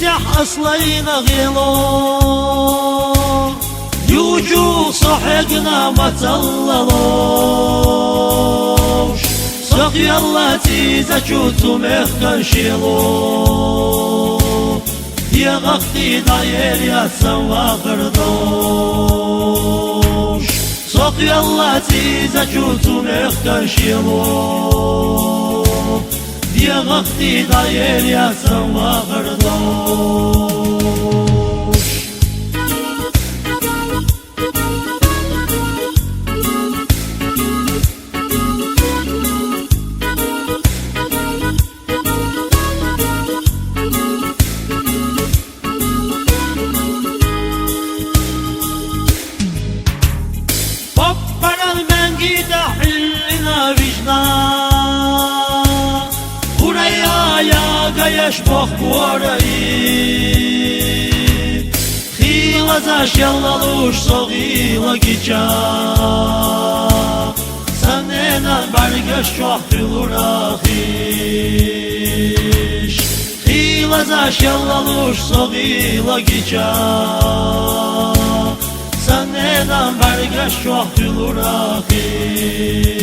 تح أصلينا غيلو يوجو صحقنا ما تللوش سقي الله تيزا شوتو مخكن شيلو يا غختي داير يا سوا خردوش سقي الله تيزا شوتو مخكن شيلو يا غختي داير يا سوا خردوش Gajash Bog Buarai Khila Zashella Lush Sogila Gicha Sanena Bargash Shokhilurachish Khila Zashella Lush Sogila Gicha Sanena Bargash Shokhilurachish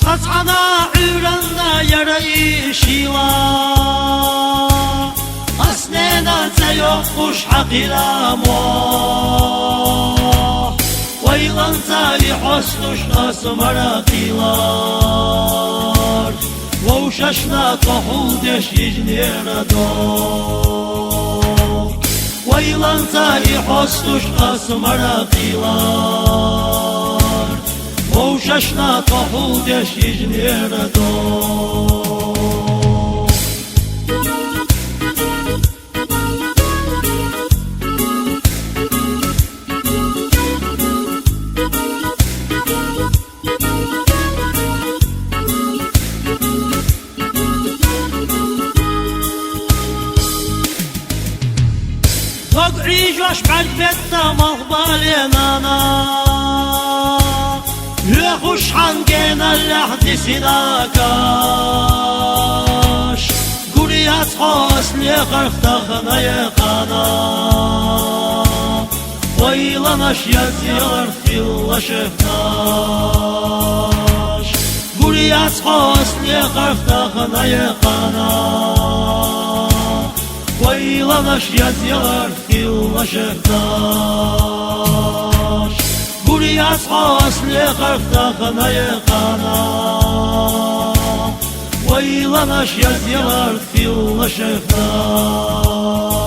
Atana üranda yarayı şila Asnena zayokmuş hakira mo Vaylan zali hosnuş asmara kilar Vavşaşna tohul deş icnera dok Vaylan zali hosnuş asmara kilar Vavşaşna tohul deş icnera dok عيجوش بعرفتا مغبالينانا يخش حنجينا اللحد سناكاش قريات خاص ليخرف تخنا يقانا ويلاناش يزيار في الله شفناش قريات خاص ليخرف تخنا يقانا ويلاناش يزيار في الله شفناش قريات خاص ليخرف تخنا يقانا ويلاناش يزيار في الله شفناش